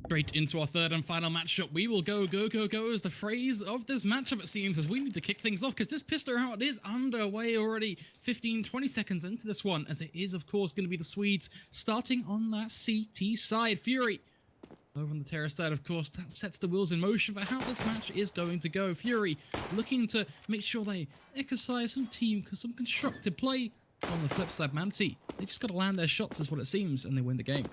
Straight into our third and final matchup. We will go as the phrase of this matchup, it seems, as we need to kick things off because this pistol round is underway already. 15-20 seconds into this one, as it is, of course, going to be the Swedes starting on that CT side. Fury over on the terrace side, of course, that sets the wheels in motion for how this match is going to go. Fury looking to make sure they exercise some some constructive play. On the flip side, Manatee, they just got to land their shots, is what it seems, and they win the game.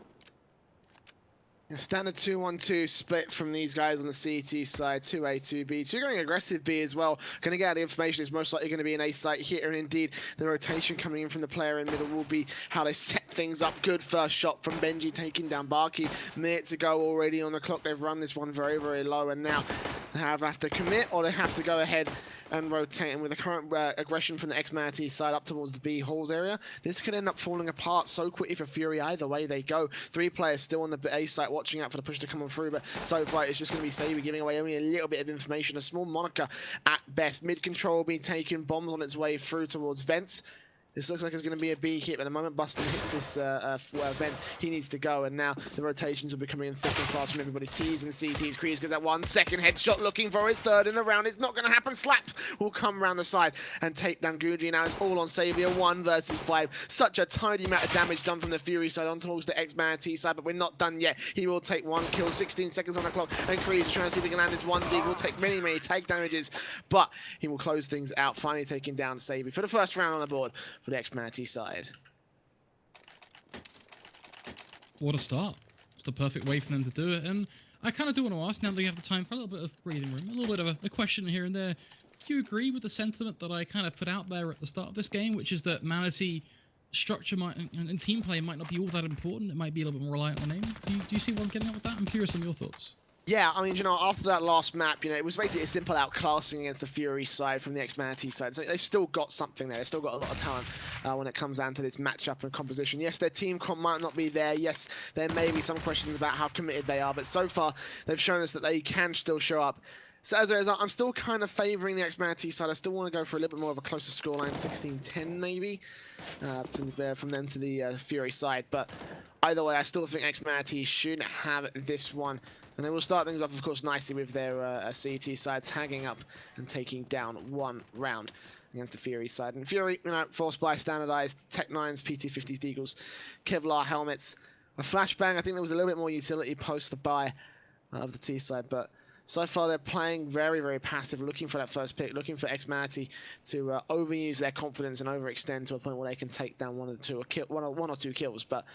A standard 2-1-2 split from these guys on the CT side, 2A, 2B. 2 going aggressive B as well. Going to get out the information is most likely going to be an A site here, and indeed the rotation coming in from the player in the middle will be how they set things up. Good first shot from Benji taking down Barkey. Minute to go already on the clock. They've run this one very, very low, and now they have to commit or they have to go ahead and rotate. And with the current aggression from the ex-Manatee side up towards the B halls area, this could end up falling apart so quickly for Fury either way they go. 3 players still on the A site watching out for the push to come on through, but so far it's just going to be Saber giving away only a little bit of information, a small moniker at best. Mid control will be taken, bombs on its way through towards vents. This looks like it's going to be a B hit, but the moment Bustin hits this vent, he needs to go, and now the rotations will be coming in thick and fast from everybody. T's and CT's. Kreese gets that 1 second headshot, looking for his third in the round. It's not going to happen. Slaps will come around the side and take down Guji. Now it's all on Savior, 1 versus 5. Such a tiny amount of damage done from the Fury side on towards the ex-Manatee side, but we're not done yet. He will take 1 kill, 16 seconds on the clock, and Kreese trying to see if he can land this 1 dig. Will take many, many take damages, but he will close things out, finally taking down Savior for the first round on the board for the ex-Manatee side. What a start. It's the perfect way for them to do it. And I kind of do want to ask, now that we have the time for a little bit of breathing room, a little bit of a question here and there. Do you agree with the sentiment that I kind of put out there at the start of this game, which is that Manatee structure and team play might not be all that important? It might be a little bit more reliant on aim. Do you see what I'm getting at with that? I'm curious on your thoughts. Yeah, I mean, you know, after that last map, you know, it was basically a simple outclassing against the Fury side from the ex-Manatee side. So they've still got something there. They've still got a lot of talent when it comes down to this matchup and composition. Yes, their team comp might not be there. Yes, there may be some questions about how committed they are. But so far, they've shown us that they can still show up. So as a result, I'm still kind of favouring the ex-Manatee side. I still want to go for a little bit more of a closer scoreline, 16-10 maybe, from them to the Fury side. But either way, I still think ex-Manatee should have this one. And they will start things off, of course, nicely with their CT side tagging up and taking down 1 round against the Fury side. And Fury, you know, forced by standardized Tech 9s, PT50s, Deagles, Kevlar helmets, a flashbang. I think there was a little bit more utility post the buy of the T side, but so far they're playing very, very passive, looking for that first pick, looking for ex-Manatee to overuse their confidence and overextend to a point where they can take down one or two kills. But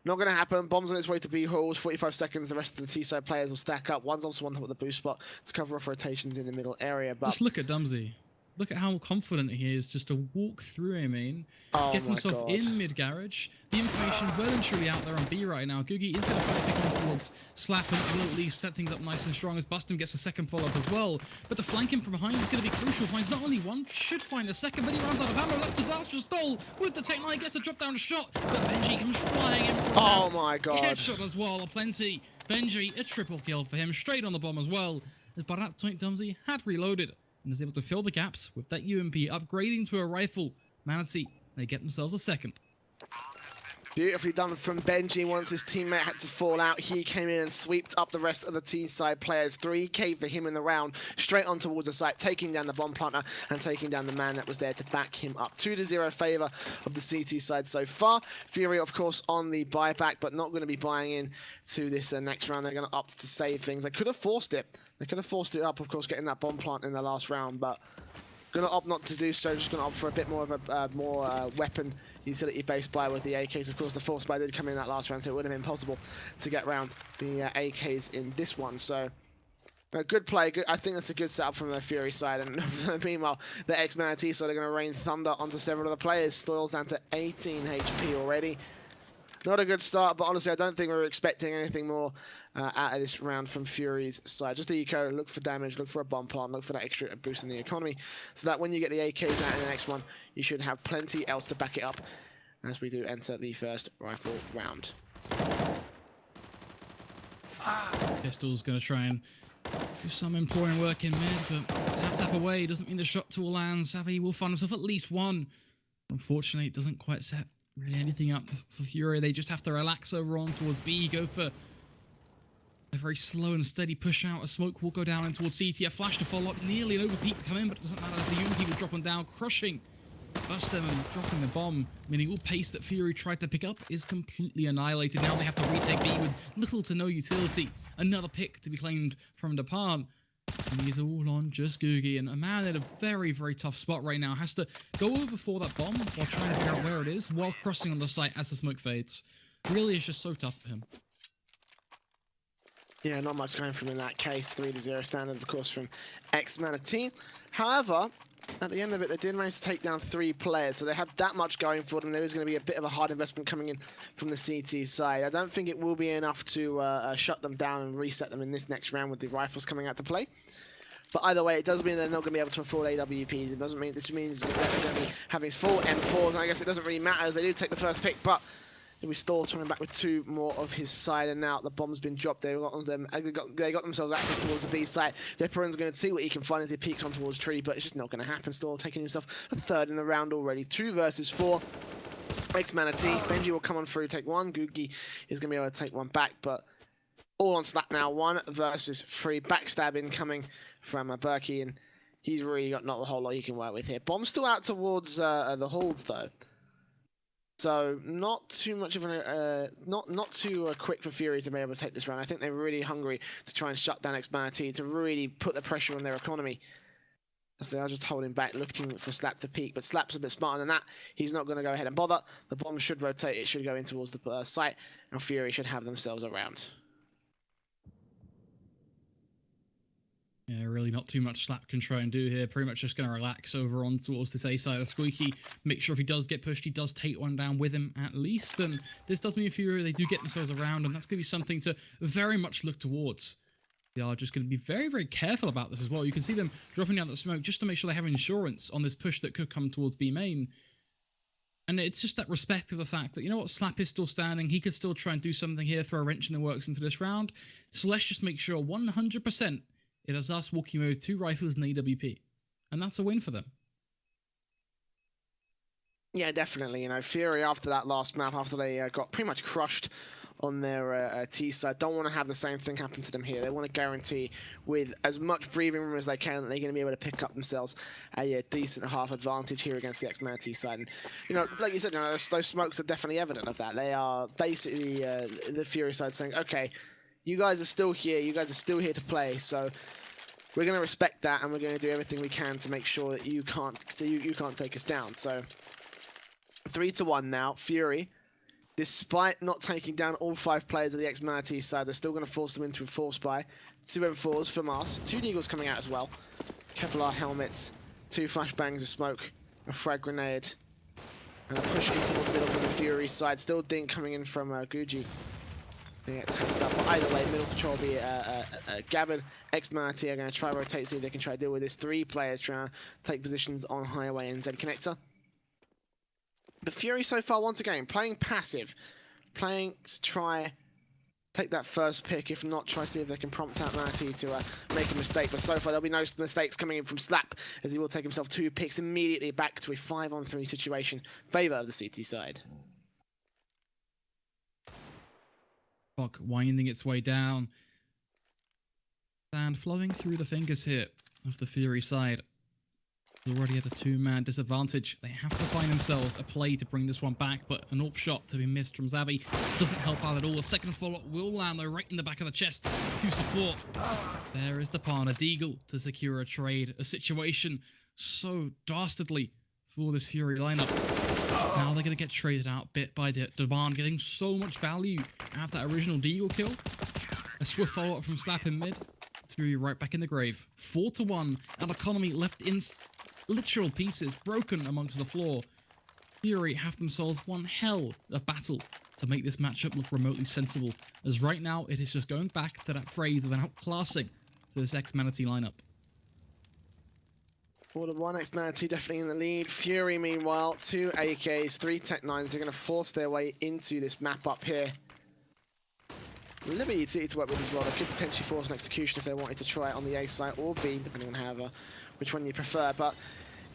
not going to happen. Bombs on its way to B halls. 45 seconds. The rest of the T-side players will stack up. One's also on top of the boost spot to cover off rotations in the middle area. But just look at Dumsy. Look at how confident he is just to walk through, I mean. Gets himself in mid-garage. The information well and truly out there on B right now. Googie is going to try to pick on towards Slap and will at least set things up nice and strong as Bustin gets a second follow-up as well. But to flank him from behind is going to be crucial. Finds not only 1, should find a second, but he runs out of ammo. That's disastrous stall with the Tech 9, gets a drop-down shot. But Benji comes flying in from oh my god. Headshot as well, plenty. Benji, a triple kill for him, straight on the bomb as well. As by that point, Dumsy had reloaded and is able to fill the gaps with that UMP, upgrading to a rifle. Manatee, they get themselves a second. Beautifully done from Benji. Once his teammate had to fall out, he came in and sweeped up the rest of the T-side players. 3K for him in the round, straight on towards the site, taking down the bomb planter and taking down the man that was there to back him up. 2-0 favour of the CT side so far. Fury, of course, on the buyback, but not going to be buying in to this next round. They're going to opt to save things. They could have forced it. They could have forced it up, of course, getting that bomb plant in the last round, but going to opt not to do so. Just going to opt for a bit more of a weapon utility-based buy with the AKs. Of course, the force buy did come in that last round, so it would have been possible to get around the AKs in this one. So, a good play. I think that's a good setup from the Fury side. And meanwhile, the ex-Manatee side are going to rain thunder onto several of the players. Stoyle's down to 18 HP already. Not a good start, but honestly, I don't think we were expecting anything more out of this round from Fury's side. Just the eco, look for damage, look for a bomb plant, look for that extra boost in the economy, so that when you get the AKs out in the next one, you should have plenty else to back it up as we do enter the first rifle round. Pistol's going to try and do some important work in mid, but tap away doesn't mean the shot tool lands. Savvy will find himself at least 1. Unfortunately, it doesn't quite set really anything up for Fury. They just have to relax over on towards B, go for A very slow and steady push out. A smoke will go down in towards CT. A flash to follow up. Nearly an overpeak to come in, but it doesn't matter as the UMP will drop them down, crushing Buster and dropping the bomb, meaning all pace that Fury tried to pick up is completely annihilated. Now they have to retake B with little to no utility. Another pick to be claimed from Dapan. And he's all on just Googie. And a man in a very, very tough spot right now has to go over for that bomb while trying to figure out where it is while crossing on the site as the smoke fades. Really, it's just so tough for him. Yeah, not much going from in that case. 3-0 standard, of course, from ex-Manatee. However, at the end of it, they did manage to take down 3 players, so they have that much going for them. There is going to be a bit of a hard investment coming in from the CT side. I don't think it will be enough to shut them down and reset them in this next round with the rifles coming out to play. But either way, it does mean they're not going to be able to afford AWPs. It doesn't mean this means that they're going to be having full M4s, and I guess it doesn't really matter as they do take the first pick, but we still coming back with 2 more of his side, and now the bomb's been dropped. They got themselves access towards the B side. Their Perrin's going to see what he can find as he peeks on towards tree, but it's just not going to happen. Still taking himself a 3rd in the round already. 2 versus 4. Ex-Manatee. Benji will come on through, take 1. Googie is going to be able to take 1 back, but all on Slap now. 1 versus 3. Backstabbing coming from Berkey, and he's really got not a whole lot he can work with here. Bomb's still out towards the halls, though. So not too much of an not too quick for Fury to be able to take this round. I think they're really hungry to try and shut down ex-Manatee, to really put the pressure on their economy, as they are just holding back, looking for Slap to peak. But Slap's a bit smarter than that. He's not going to go ahead and bother. The bomb should rotate. It should go in towards the site, and Fury should have themselves a round. Yeah, really not too much Slap can try and do here. Pretty much just going to relax over on towards this A side of Squeaky. Make sure if he does get pushed, he does take 1 down with him at least. And this does mean Fury, they do get themselves around, and that's going to be something to very much look towards. They are just going to be very, very careful about this as well. You can see them dropping down the smoke just to make sure they have insurance on this push that could come towards B main. And it's just that respect of the fact that, you know what, Slap is still standing. He could still try and do something here, throw a wrench in the works into this round. So let's just make sure 100% it is us walking with 2 rifles and AWP. And that's a win for them. Yeah, definitely. You know, Fury, after that last map, after they got pretty much crushed on their T side, don't want to have the same thing happen to them here. They want to guarantee with as much breathing room as they can that they're going to be able to pick up themselves a decent half advantage here against the ex-Manatee side. And, you know, like you said, you know, those smokes are definitely evident of that. They are basically the Fury side saying, okay, you guys are still here. You guys are still here to play. So we're going to respect that, and we're going to do everything we can to make sure that you can't take us down. So 3-1 now. Fury, despite not taking down all 5 players of the ex-Manatee side, they're still going to force them into a force buy. 2 M4s from us. 2 Deagles coming out as well. Kevlar helmets. 2 flashbangs of smoke. A frag grenade. And a push into the middle of the Fury side. Still Dink coming in from Guji. Get tanked up. But either way, middle control will be Gavin. Ex-Manatee are going to try rotate, see if they can try to deal with this. 3 players trying to take positions on Highway and Z Connector. But Fury so far, once again, playing passive. Playing to try take that first pick. If not, try to see if they can prompt out Manatee to make a mistake. But so far, there'll be no mistakes coming in from Slap, as he will take himself 2 picks immediately back to a 5-on-3 situation. Favour of the CT side. Clock winding its way down. Sand flowing through the fingers here of the Fury side. Already at a 2-man disadvantage. They have to find themselves a play to bring this one back, but an AWP shot to be missed from Xavi doesn't help out at all. A second follow-up will land though right in the back of the chest to support. There is the partner Deagle to secure a trade. A situation so dastardly for this Fury lineup. Now they're going to get traded out bit by Daban, getting so much value out of that original Deagle kill. A swift follow-up from Slap in mid. It's Fury right back in the grave. 4-1, and economy left in literal pieces, broken amongst the floor. Fury have themselves one hell of battle to make this matchup look remotely sensible, as right now it is just going back to that phrase of an outclassing for this ex-Manatee lineup. 4-1, ex-Manatee definitely in the lead. Fury, meanwhile, 2 AKs, 3 Tech-9s. They're going to force their way into this map up here. A little bit easy to work with as well. They could potentially force an execution if they wanted to try it on the A site or B, depending on which one you prefer. But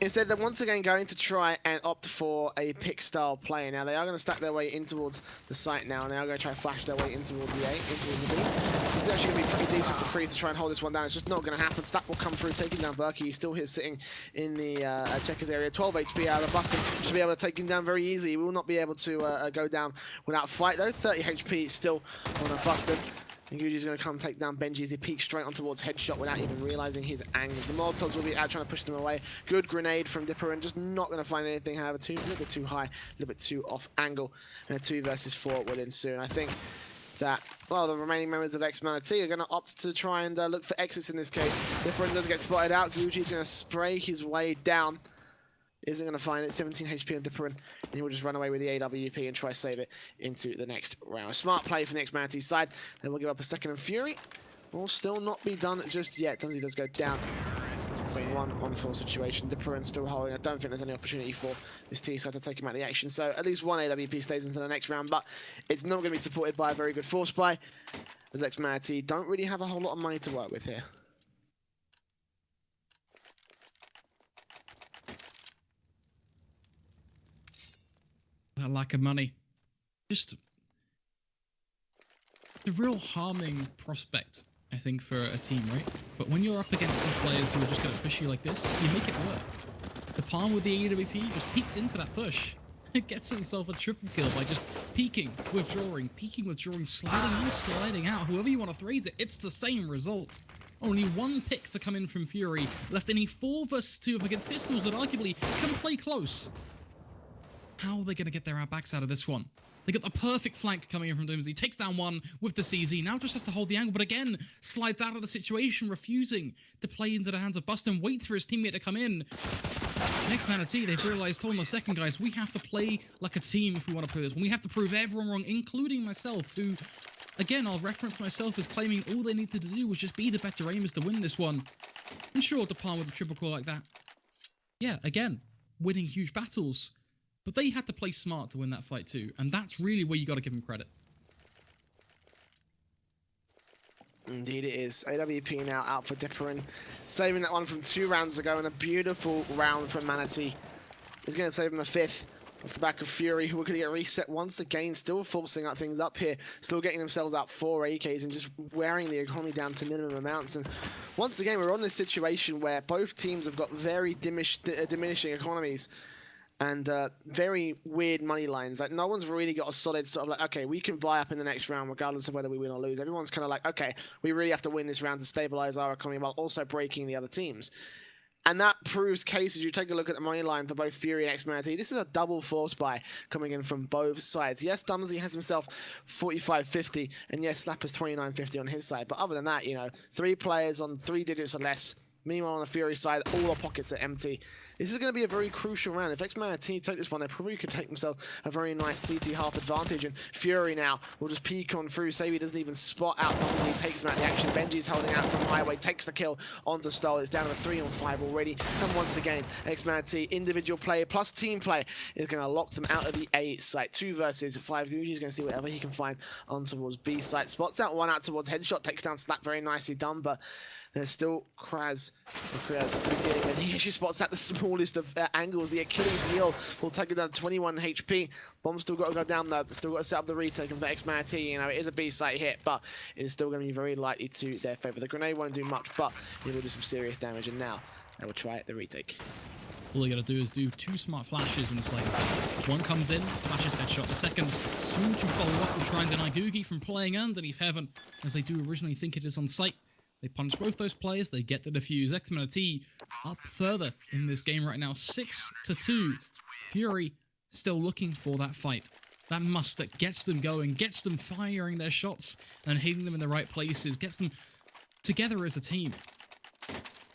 Instead, they're once again going to try and opt for a pick style play. Now, they are going to stack their way in towards the site now, and they are going to try and flash their way in towards the A, in towards the B. This is actually going to be pretty decent for Kreese to try and hold this one down. It's just not going to happen. Stack will come through, taking down Berkey. He's still here sitting in the checkers area. 12 HP out of Bustin. Should be able to take him down very easily. He will not be able to go down without a fight, though. 30 HP still on a Bustin. And Yuji's going to come take down Benji as he peeks straight on towards Headshot without even realizing his angles. The Molotovs will be out trying to push them away. Good grenade from Dipper and just not going to find anything, however, a little bit too high, a little bit too off angle. And a 2 versus 4 will ensue. And I think that, well, the remaining members of ex-Manatee are going to opt to try and look for exits in this case. Dipper does get spotted out. Yuji's going to spray his way down. Isn't going to find it. 17 HP on Dipperin, and he will just run away with the AWP and try save it into the next round. Smart play from the ex-Manatee side. They will give up a second, and Fury will still not be done just yet. Dumsy does go down. It's a 1-on-4 situation. Dipperin still holding. I don't think there's any opportunity for this T side to take him out of the action. So at least one AWP stays into the next round, but it's not going to be supported by a very good force buy, as ex-Manatee don't really have a whole lot of money to work with here. That lack of money, just a real harming prospect, I think, for a team, right? But when you're up against these players who are just going to push you like this, you make it work. The Palm with the AWP just peeks into that push. It gets himself a triple kill by just peeking, withdrawing, sliding in, sliding out. Whoever you want to phrase it, it's the same result. Only one pick to come in from Fury, left in a 4 versus 2 up against Pistols that arguably can play close. How are they going to get their backs out of this one? They got the perfect flank coming in from Doomsday. Takes down one with the CZ. Now just has to hold the angle, but again, slides out of the situation, refusing to play into the hands of Bustin. Waits for his teammate to come in. Next Manatee, they've realized, hold on a second, guys, we have to play like a team if we want to play this one. We have to prove everyone wrong, including myself, who, again, I'll reference myself as claiming all they needed to do was just be the better aimers to win this one. And sure, to palm with a triple core like that. Yeah, again, winning huge battles. But they had to play smart to win that fight too, and that's really where you got to give them credit. Indeed it is. AWP now out for Dipperin, saving that one from 2 rounds ago, and a beautiful round from Manatee. He's going to save him a 5th off the back of Fury, who are going to get reset once again, still forcing up things up here, still getting themselves out 4 AKs and just wearing the economy down to minimum amounts. And once again, we're on this situation where both teams have got very diminishing economies. And very weird money lines. Like, no one's really got a solid sort of like, okay, we can buy up in the next round regardless of whether we win or lose. Everyone's kind of like, okay, we really have to win this round to stabilize our economy while also breaking the other teams. And that proves cases. You take a look at the money line for both Fury and ex-Manatee. This is a double force buy coming in from both sides. Yes, Dumsy has himself 45.50, and yes, Slapper's 29.50 on his side. But other than that, you know, 3 players on 3 digits or less. Meanwhile, on the Fury side, all our pockets are empty. This is going to be a very crucial round. If ex-Manatee take this one, they probably could take themselves a very nice CT half advantage. And Fury now will just peek on through. Savvy doesn't even spot out Bonzi. He takes him out of the action. Benji's holding out from Highway, takes the kill onto Stoll. It's down to a 3-on-5 already. And once again, ex-Manatee, individual play plus team play is going to lock them out of the A site. 2 versus 5. Gucci's going to see whatever he can find on towards B site. Spots out one out towards Headshot. Takes down Slap, very nicely done, but there's still Kraz still dealing with. He actually spots at the smallest of angles. The Achilles heel will take it down to 21 HP. Bomb's still got to go down though. Still got to set up the retake of the ex-Manatee. You know, it is a B-site hit, but it is still going to be very likely to their favor. The grenade won't do much, but it will do some serious damage. And now they will try the retake. All you gotta do is do 2 smart flashes in the side of one comes in, flashes Headshot. The second, soon to follow up, will try and deny Googie from playing underneath Heaven, as they do originally think it is on site. They punish both those players, they get the defuse. ex-Manatee up further in this game right now, 6-2. Fury still looking for that fight. That must that gets them going, gets them firing their shots and hitting them in the right places, gets them together as a team.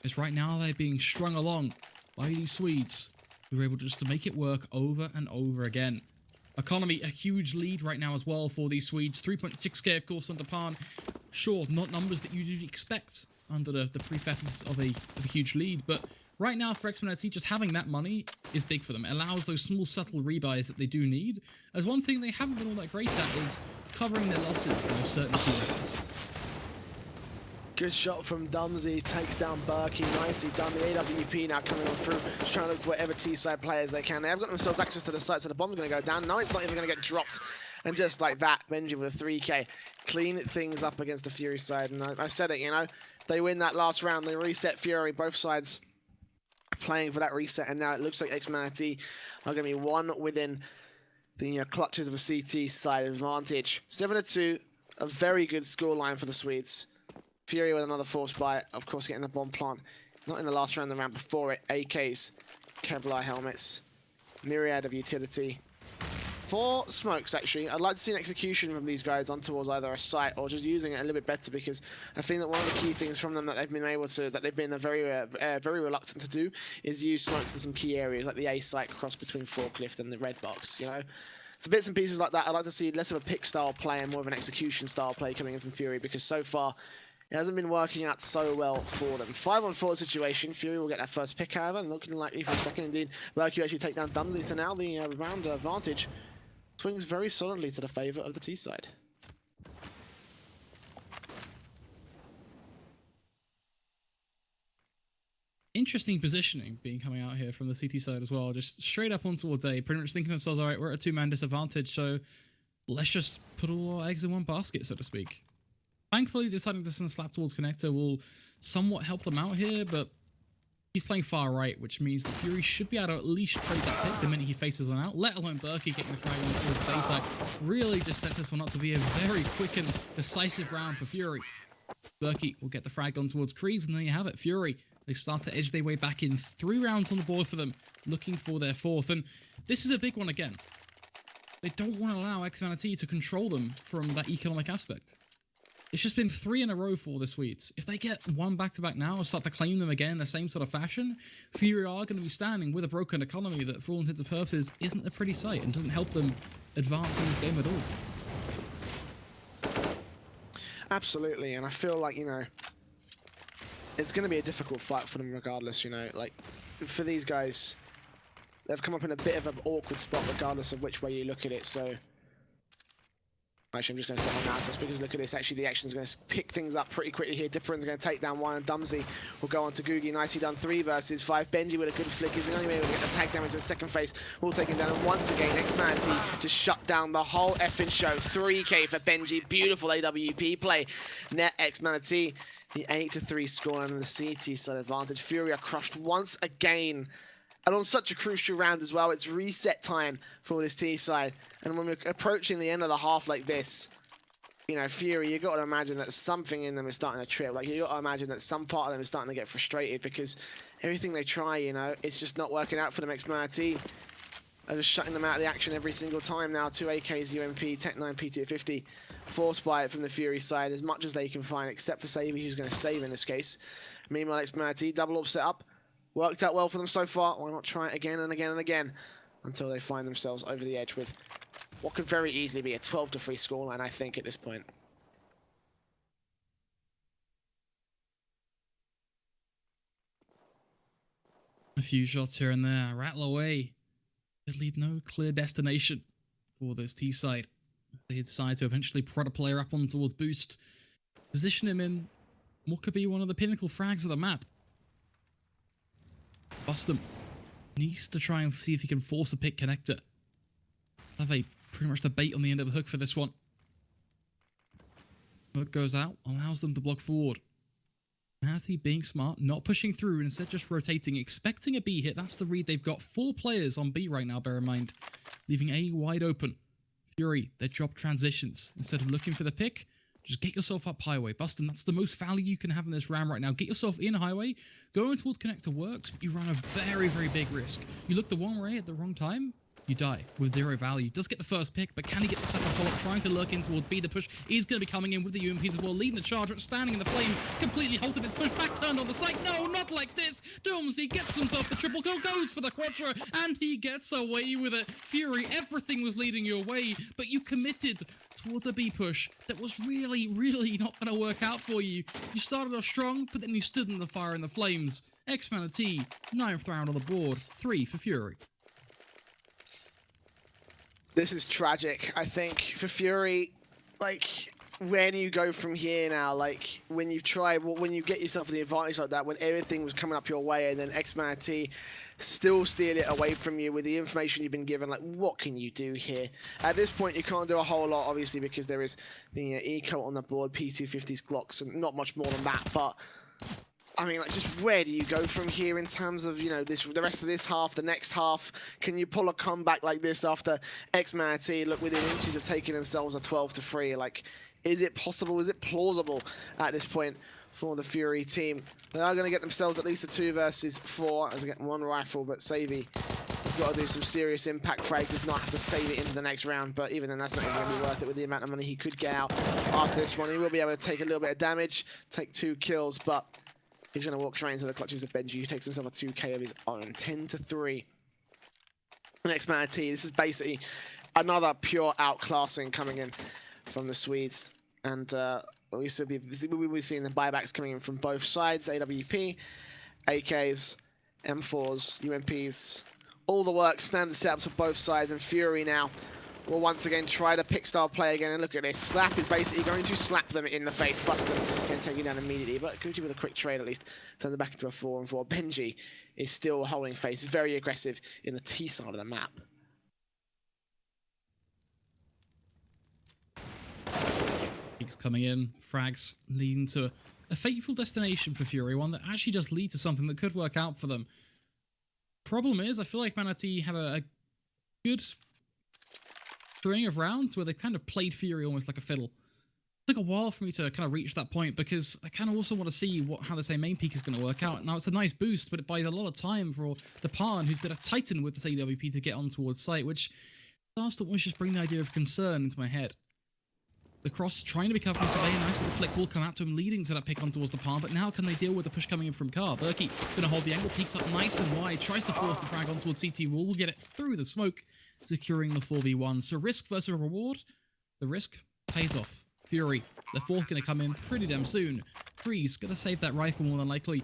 As right now they're being strung along by these Swedes, who are able just to make it work over and over again. Economy, a huge lead right now as well for these Swedes. 3.6k, of course, under Pan. Sure, not numbers that you usually expect under the prefacts of a huge lead, but right now for ex-Manatee, just having that money is big for them. It allows those small, subtle rebuys that they do need, as one thing they haven't been all that great at is covering their losses in those certain key rounds. Good shot from Dumsy, takes down Berkey, nicely done. The AWP now coming on through, just trying to look for whatever T-side players they can. They have got themselves access to the site, so the bomb's going to go down. No, it's not even going to get dropped. And just like that, Benji with a 3K. Clean things up against the Fury side. And I've said it, you know, they win that last round, they reset Fury, both sides playing for that reset. And now it looks like ex-Manatee are going to be one within the clutches of a CT side advantage. 7-2, a very good scoreline for the Swedes. Fury with another force buy, of course getting the bomb plant. Not in the last round, the round before it. AKs, Kevlar helmets, myriad of utility. 4 smokes actually. I'd like to see an execution from these guys on towards either a site or just using it a little bit better, because I think that one of the key things from them that they've been able to, that they've been very reluctant to do, is use smokes in some key areas like the A site cross between Forklift and the red box, you know. So bits and pieces like that, I'd like to see less of a pick style play and more of an execution style play coming in from Fury, because so far it hasn't been working out so well for them. 5-on-4 situation. Fury will get that first pick, however, and looking likely for a second. Indeed, Berkey actually take down Dumsy, so now the round advantage swings very solidly to the favour of the T side. Interesting positioning being coming out here from the CT side as well. Just straight up on towards A, pretty much thinking to themselves, all right, we're at a 2-man disadvantage, so let's just put all our eggs in one basket, so to speak. Thankfully, deciding to send slap towards connector will somewhat help them out here, but he's playing far right, which means the Fury should be able to at least trade that pick the minute he faces one out, let alone Berkey getting the frag on towards the A side. Really just set this one up to be a very quick and decisive round for Fury. Berkey will get the frag on towards Kreese, and there you have it. Fury, they start to edge their way back in. 3 rounds on the board for them, looking for their 4th. And this is a big one again. They don't want to allow ex-Manatee to control them from that economic aspect. It's just been 3 in a row for the Swedes. If they get 1 back-to-back now and start to claim them again in the same sort of fashion, Fury are going to be standing with a broken economy that, for all intents and purposes, isn't a pretty sight and doesn't help them advance in this game at all. Absolutely, and I feel like, you know, it's going to be a difficult fight for them regardless, you know. Like, for these guys, they've come up in a bit of an awkward spot regardless of which way you look at it, so actually, I'm just going to step on Nasus because look at this. Actually, the action's going to pick things up pretty quickly here. Dipperen's going to take down 1, and Dumsy will go on to Googie. Nicely done. 3 versus 5. Benji with a good flick is the only way to get the tag damage to the second phase. Will take him down, and once again, ex-Manatee just shut down the whole effing show. 3K for Benji. Beautiful AWP play. Net ex-Manatee. The 8-3 score and the CT side advantage. Fury are crushed once again. And on such a crucial round as well, it's reset time for this T side. And when we're approaching the end of the half like this, you know, Fury, you got to imagine that something in them is starting to trip. Like, you got to imagine that some part of them is starting to get frustrated because everything they try, you know, it's just not working out for them. ex-Manatee are just shutting them out of the action every single time now. 2 AKs, UMP, Tech 9, PT at 50. Forced by it from the Fury side as much as they can find, except for Savy, who's going to save in this case. Meanwhile, ex-Manatee, double up set up. Worked out well for them so far. Why not try it again and again and again until they find themselves over the edge with what could very easily be a 12-3 scoreline, I think, at this point. A few shots here and there, rattle away. They lead no clear destination for this T side. They decide to eventually prod a player up on towards boost, position him in what could be one of the pinnacle frags of the map. Bustum needs to try and see if he can force a pick connector. Have a pretty much the bait on the end of the hook for this one. Hook goes out, allows them to block forward. Manatee being smart, not pushing through, instead just rotating, expecting a B hit. That's the read they've got. 4 players on B right now, bear in mind, leaving A wide open. Fury, they drop transitions. Instead of looking for the pick, just get yourself up highway. Bustin, that's the most value you can have in this round right now. Get yourself in highway. Going towards connector works, but you run a very, very big risk. You look the wrong way at the wrong time, you die with 0 value. Does get the first pick, but can he get the second follow-up? Trying to lurk in towards B. The push is going to be coming in with the UMPs as well, leading the charge, but standing in the flames, completely halted its push, back turned on the site. No, not like this. Domesday gets himself the triple kill, goes for the quadra, and he gets away with it. Fury, everything was leading your way, but you committed towards a B push that was really, really not going to work out for you. You started off strong, but then you stood in the fire and the flames. ex-Manatee, 9th round on the board, 3 for Fury. This is tragic, I think, for Fury. Like, where do you go from here now? Like, when you try, when you get yourself the advantage like that, when everything was coming up your way, and then ex-Manatee still steal it away from you with the information you've been given, like, what can you do here? At this point, you can't do a whole lot, obviously, because there is the eco on the board, P250's Glocks, and not much more than that, but I mean, like, just where do you go from here in terms of, you know, the rest of this half, the next half? Can you pull a comeback like this after ex-Manatee look within inches of taking themselves a 12-3? Like, is it possible? Is it plausible at this point for the Fury team? They are going to get themselves at least a 2 versus 4 as they get 1 rifle, but Savvy has got to do some serious impact frags, if not have to save it into the next round. But even then, that's not even going to be worth it with the amount of money he could get out after this one. He will be able to take a little bit of damage, take 2 kills, but he's going to walk straight into the clutches of Benji, who takes himself a 2k of his own. 10-3. Next Manatee, this is basically another pure outclassing coming in from the Swedes. And we'll be seeing the buybacks coming in from both sides. AWP, AKs, M4s, UMPs, all the work, standard setups for both sides. And Fury now will once again try to pick style play again, and look at this. Slap is basically going to slap them in the face, bust them, and take it down immediately. But Gucci with a quick trade at least turns it back into a 4-4. Benji is still holding face, very aggressive in the T side of the map. Peaks coming in, frags leading to a fateful destination for Fury, one that actually does lead to something that could work out for them. Problem is, I feel like Manatee have a good string of rounds where they kind of played Fury almost like a fiddle. It took a while for me to kind of reach that point because I kind of also want to see how the same main peak is going to work out. Now, it's a nice boost, but it buys a lot of time for the Pan, who's been a titan with this AWP, to get on towards site, which starts to almost just bring the idea of concern into my head. The cross trying to be covered from Survey, a nice little flick will come out to him, leading to that pick on towards the Pan, but now can they deal with the push coming in from Car? Berkey gonna hold the angle, peeks up nice and wide, tries to force the frag on towards CT wall, will get it through the smoke, securing the 4v1. So risk versus reward, the risk pays off. Fury, the 4th gonna come in pretty damn soon. Freeze, gonna save that rifle more than likely,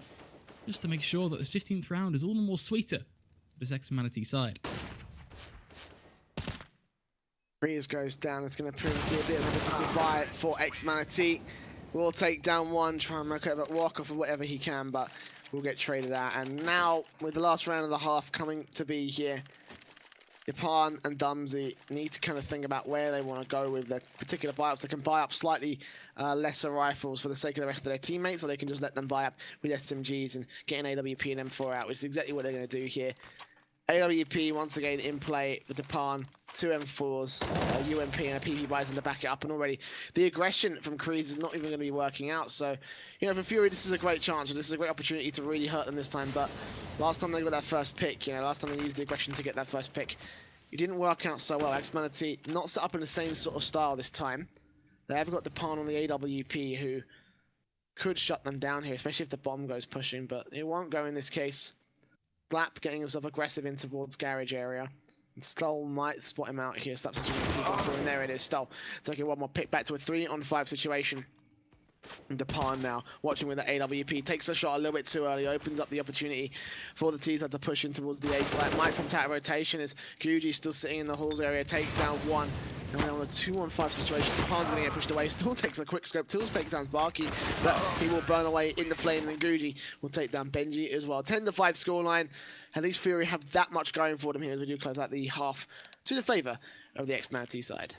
just to make sure that this 15th round is all the more sweeter for this ex-Manatee side. Freeze goes down. It's going to prove to be a bit of a difficult fight for ex-Manatee. We'll take down one, try and make a walk off of whatever he can, but we'll get traded out. And now, with the last round of the half coming to be here, Japan and Dumsy need to kind of think about where they want to go with their particular buy-ups. They can buy up slightly lesser rifles for the sake of the rest of their teammates, or they can just let them buy up with SMGs and get an AWP and M4 out, which is exactly what they're going to do here. AWP once again in play with Japan, 2 M4s, UMP and a PP Bison to back it up, and already the aggression from Creeds is not even going to be working out. So, you know, for Fury, this is a great chance, and this is a great opportunity to really hurt them this time. But last time they got that first pick, you know, last time they used the aggression to get that first pick, it didn't work out so well. ex-Manatee not set up in the same sort of style this time. They have got Japan on the AWP, who could shut them down here, especially if the bomb goes pushing, but it won't go in this case. Slap getting himself aggressive in towards garage area. And Stoll might spot him out here. Slap's and there it is. Stoll taking one more pick back to a 3-on-5 situation. And Depan now watching with the AWP, takes a shot a little bit too early, opens up the opportunity for the T-side to push in towards the A side. Might come out rotation as Guji still sitting in the halls area, takes down one. And then on a 2-on-5 situation, Depan's going to get pushed away. Still takes a quick scope. Tools takes down Barkey, but he will burn away in the flame. And Guji will take down Benji as well. 10-5 scoreline. At least Fury have that much going for them here as we do close out the half to the favour of the ex-Manatee side.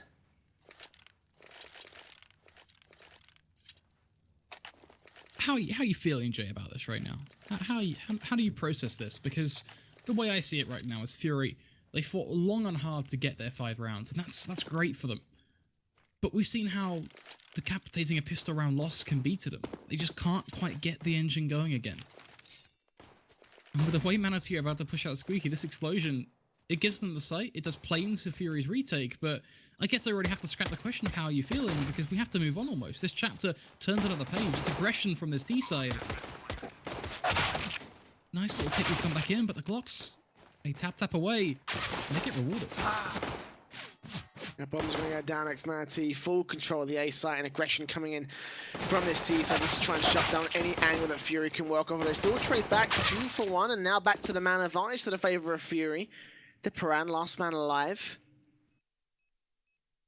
How are you feeling, Jay, about this right now? How do you process this? Because the way I see it right now is Fury, they fought long and hard to get their 5 rounds, and that's great for them. But we've seen how decapitating a pistol round loss can be to them. They just can't quite get the engine going again. And with the way Manatee are about to push out Squeaky, this explosion, it gives them the sight, it does planes for Fury's retake, but I guess I already have to scrap the question of how are you feeling, because we have to move on almost. This chapter turns another page. It's aggression from this T side. Nice little pick will come back in, but the Glocks, they tap away, and they get rewarded. The bomb's going to go down, ex-Manatee, full control of the A site, and aggression coming in from this T side just to try and shut down any angle that Fury can work over. They still trade back 2-for-1, and now back to the man advantage to the favour of Fury. The Paran, last man alive.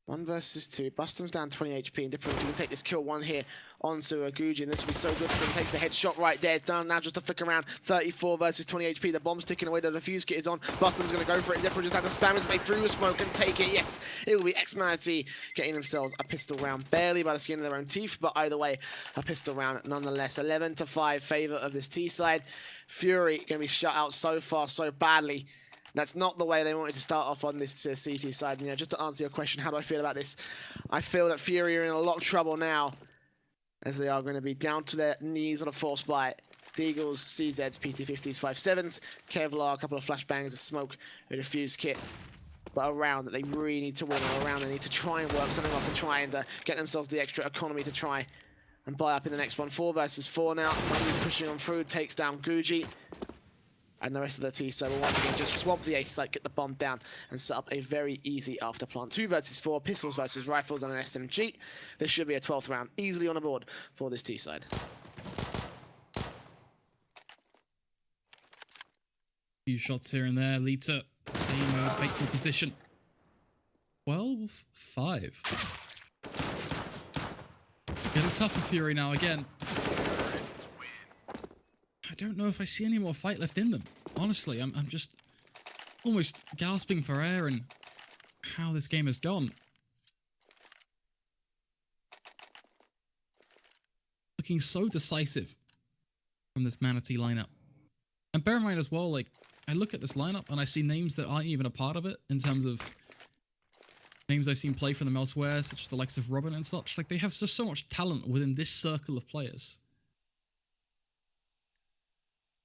1 versus 2. Bustum's down 20 HP, and Dipper can take this kill 1 here onto Guji, and this will be so good for him. Takes the headshot right there. Down now just to flick around. 34 versus 20 HP. The bomb's ticking away. The defuse kit is on. Bustum's going to go for it. Dipper just had to spam his way through the smoke and take it. Yes, it will be ex-Manatee getting themselves a pistol round. Barely by the skin of their own teeth, but either way, a pistol round nonetheless. 11-5 favor of this T side. Fury going to be shut out so far, so badly. That's not the way they wanted to start off on this CT side. You know, just to answer your question, how do I feel about this? I feel that Fury are in a lot of trouble now, as they are going to be down to their knees on a force buy. Deagles, CZs, PT50s, 5.7s, Kevlar, a couple of flashbangs, a smoke, a defuse kit. But a round that they really need to win, or a round they need to try and work something off to try and get themselves the extra economy to try and buy up in the next one. 4 versus 4 now. Money's pushing on through, takes down Guji. And the rest of the T side will once again just swamp the A site, get the bomb down, and set up a very easy afterplant. 2 versus 4, pistols versus rifles on an SMG. This should be a 12th round, easily on the board for this T side. Few shots here and there lead to same fateful position. 12-5. Getting tough for Fury now again. I don't know if I see any more fight left in them. Honestly, I'm just almost gasping for air and how this game has gone. Looking so decisive from this Manatee lineup. And bear in mind as well, like, I look at this lineup and I see names that aren't even a part of it in terms of names I've seen play for them elsewhere, such as the likes of Robin and such. Like, they have just so much talent within this circle of players.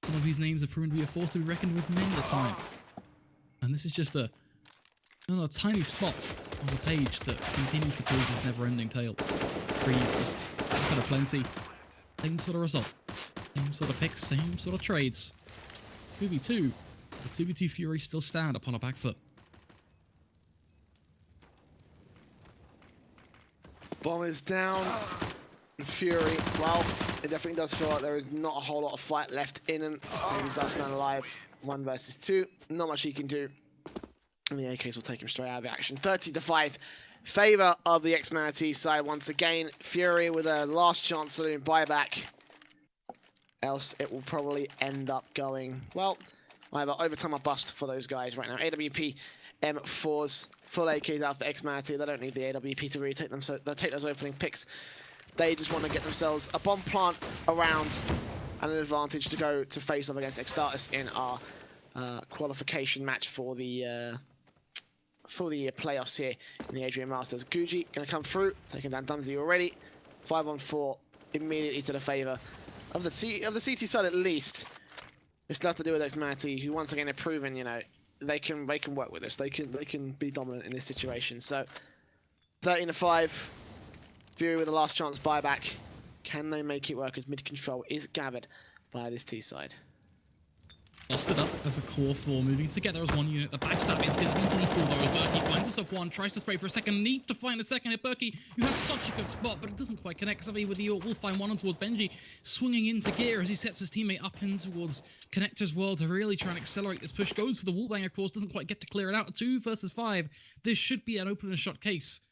Some of these names have proven to be a force to be reckoned with many a time. And this is just a tiny spot on the page that continues to prove this never-ending tale. Threes, just kind of plenty. Same sort of result. Same sort of picks, same sort of trades. 2v2. The 2v2 Fury still stand upon a back foot. Bomb is down. Fury, well, it definitely does feel like there is not a whole lot of fight left in him. So he's last man alive, 1 versus 2. Not much he can do. And the AKs will take him straight out of the action. 30-5, favor of the ex-Manatee side once again. Fury with a last chance saloon buyback. Else it will probably end up going, well, either overtime or bust for those guys right now. AWP M4s, full AKs out for ex-Manatee. They don't need the AWP to really take them, so they'll take those opening picks. They just want to get themselves a bomb plant around and an advantage to go to face off against X-Status in our qualification match for the playoffs here in the Adria Masters. Guji going to come through, taking down Dumsy already. 5-on-4 immediately to the favor of the CT side at least. It's nothing to do with ex-Manatee, who once again have proven, you know, they can work with us. They can be dominant in this situation. So 13-5. Fury with a last chance buyback. Can they make it work as mid-control is gathered by this T side? Busted up as a core 4 moving together as one unit. The backstab is going to be lethal though as Berkey finds himself one, tries to spray for a second, needs to find a second. Hit Berkey, who has such a good spot, but it doesn't quite connect. Xavier with the York will find one on towards Benji, swinging into gear as he sets his teammate up in towards Connector's world to really try and accelerate this push. Goes for the wallbang, of course, doesn't quite get to clear it out. 2 versus 5. This should be an open and shot case.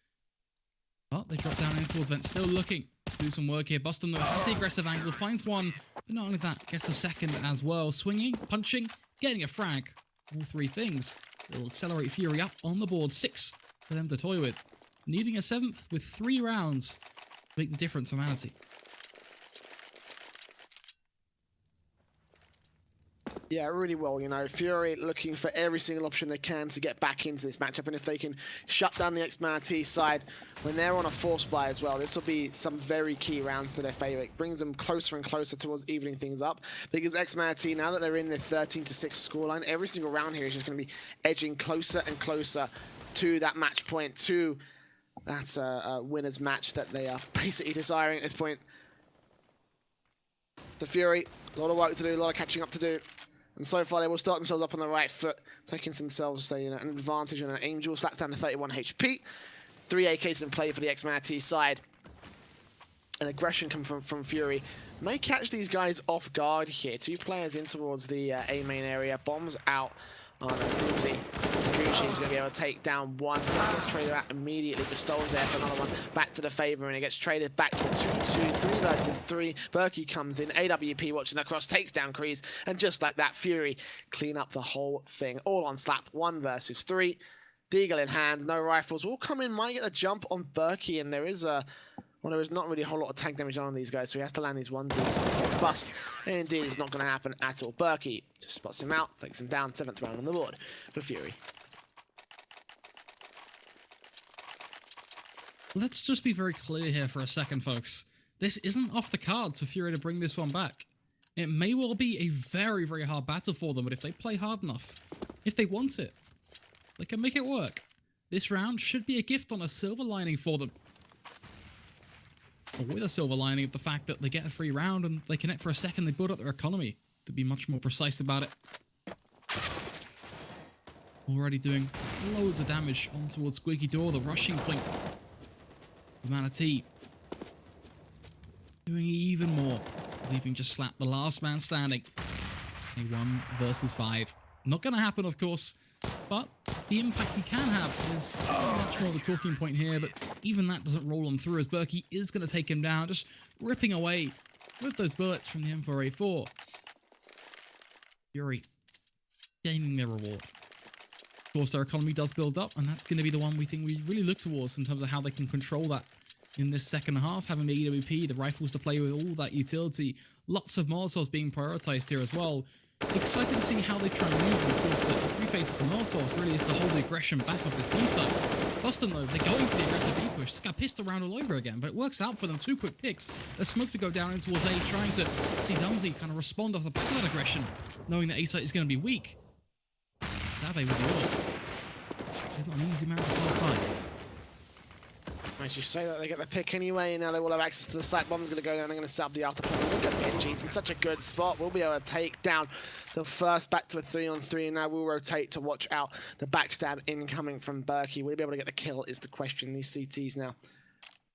But they drop down in towards Vent, still looking to do some work here. Bustum though has the aggressive angle, finds one, but not only that, gets a second as well. Swinging, punching, getting a frag. All 3 things will accelerate Fury up on the board. 6 for them to toy with. Needing a 7th with 3 rounds to make the difference for Manatee. Yeah, really well, you know. Fury looking for every single option they can to get back into this matchup, and if they can shut down the ex-Manatee side when they're on a force buy as well, this will be some very key rounds to their favor. It brings them closer and closer towards evening things up, because ex-Manatee, now that they're in the 13-6 scoreline, every single round here is just going to be edging closer and closer to that match point, to that winner's match that they are basically desiring at this point. The Fury, a lot of work to do, a lot of catching up to do. And so far, they will start themselves up on the right foot, taking themselves an advantage on an Angel. Slaps down to 31 HP. 3 AKs in play for the ex-Manatee side. An aggression coming from Fury. May catch these guys off guard here. 2 players in towards the A main area. Bombs out on Doomsy. He's going to be able to take down one. So he gets traded out immediately. Pistole's there for another one. Back to the favor, and it gets traded back to a 2-2, 3 versus 3. Berkey comes in. AWP watching the cross, takes down Kreese, and just like that, Fury clean up the whole thing. All on Slap, 1 versus 3. Deagle in hand, no rifles. Will come in, might get a jump on Berkey, and there is a... Well, there is not really a whole lot of tank damage on these guys, so he has to land these 1 dudes on bust. And indeed, it's not going to happen at all. Berkey just spots him out, takes him down, 7th round on the board for Fury. Let's just be very clear here for a second, folks. This isn't off the cards for Fury to bring this one back. It may well be a very, very hard battle for them, but if they play hard enough, if they want it, they can make it work. This round should be a gift on a silver lining for them. Or with a silver lining of the fact that they get a free round and they connect for a second, they build up their economy, to be much more precise about it. Already doing loads of damage on towards Squeaky Door, the rushing point. The Manatee doing even more, leaving just Slap the last man standing. A 1 versus 5. Not going to happen, of course, but the impact he can have is much more of a talking point here, but even that doesn't roll on through as Berkey is going to take him down, just ripping away with those bullets from the M4A4. Fury gaining their reward. Of course, their economy does build up, and that's going to be the one we think we really look towards in terms of how they can control that in this second half, having the EWP, the rifles to play with, all that utility. Lots of Molotovs being prioritized here as well. Excited to see how they try and use them. Of course, the free phase of the Molotovs really is to hold the aggression back of this T side. Boston, though, they're going for the aggressive B push. Just got pissed around all over again, but it works out for them. 2 quick picks. A smoke to go down in towards A, trying to see Dumsy kind of respond off the back of that aggression, knowing that A site is going to be weak. Dave with the ult. It's not an easy man to pass by. As you say that, they get the pick anyway, and now they will have access to the site. Bomb's going to go down, they're going to set up the after point. Look at Benji, he's in such a good spot. We'll be able to take down the first back to a 3-on-3, and now we'll rotate to watch out the backstab incoming from Berkey. Will he be able to get the kill is the question. These CTs now.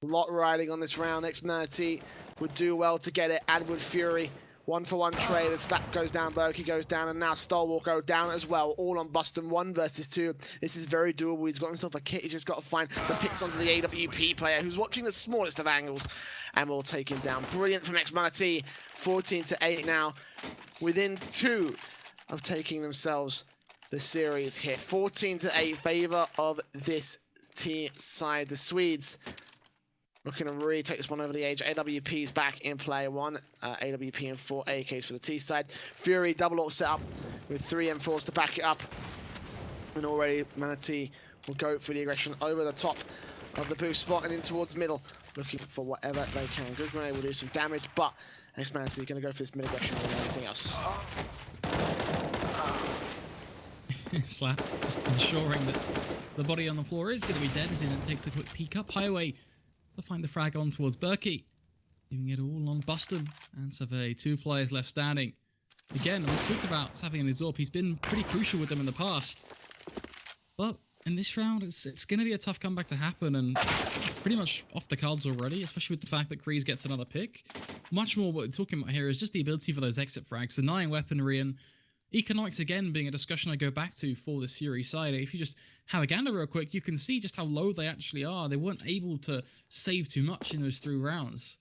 A lot riding on this round. Ex-Manatee would do well to get it. Adwood Fury. 1-for-1 trade, the Slap goes down, Berkey goes down, and now Stoll will go down as well, all on Buston, 1 versus 2. This is very doable. He's got himself a kit. He's just got to find the picks onto the AWP player, who's watching the smallest of angles, and will take him down. Brilliant from Ex-Manatee, 14-8 now, within 2 of taking themselves the series here. 14-8, favor of this T side. The Swedes looking to really take this one over the edge. AWP's back in play. 1 AWP and 4 AKs for the T side. Fury double ult set up with 3 M4s to back it up. And already Manatee will go for the aggression over the top of the boost spot and in towards middle, looking for whatever they can. Good grenade will do some damage, but ex-Manatee going to go for this mid aggression more than anything else. Slap just ensuring that the body on the floor is going to be dead as he then takes a quick peek up highway to find the frag on towards Berkey. Leaving it all on Buston and Survey. 2 players left standing. Again, we've talked about Savvy and Azorp. He's been pretty crucial with them in the past. But in this round, it's going to be a tough comeback to happen, and it's pretty much off the cards already, especially with the fact that Kreese gets another pick. Much more what we're talking about here is just the ability for those exit frags, denying weaponry, and economics again being a discussion I go back to for this Fury side. If you just have a gander real quick, you can see just how low they actually are. They weren't able to save too much in those 3 rounds.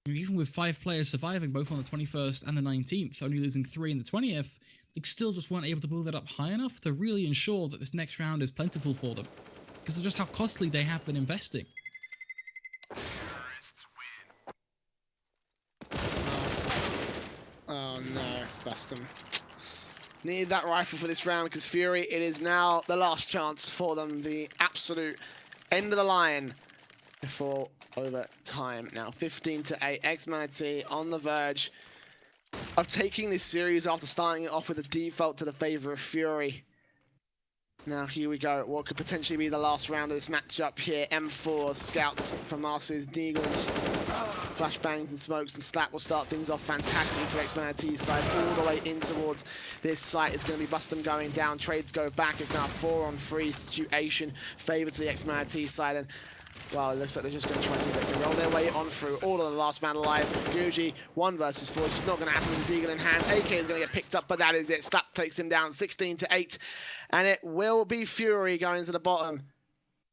Even with 5 players surviving, both on the 21st and the 19th, only losing 3 in the 20th, they still just weren't able to build that up high enough to really ensure that this next round is plentiful for them, because of just how costly they have been investing. Oh no, Buston. Needed that rifle for this round because Fury, it is now the last chance for them. The absolute end of the line before overtime. Now 15-8, ex-Manatee on the verge of taking this series after starting it off with a default to the favor of Fury. Now here we go, what could potentially be the last round of this matchup here. M4 scouts from Marcy's, Deagles, flashbangs and smokes, and Slap will start things off fantastically for ex-Manatee's side. All the way in towards this site is going to be Buston going down. Trades go back. It's now 4-on-3 situation, favor to the ex-Manatee side. And Well, it looks like they're just going to try to see if they can roll their way on through. All of the last man alive. Guji, 1 versus 4. It's not going to happen with Deagle in hand. AK is going to get picked up, but that is it. Slap takes him down 16-8. And it will be Fury going to the bottom.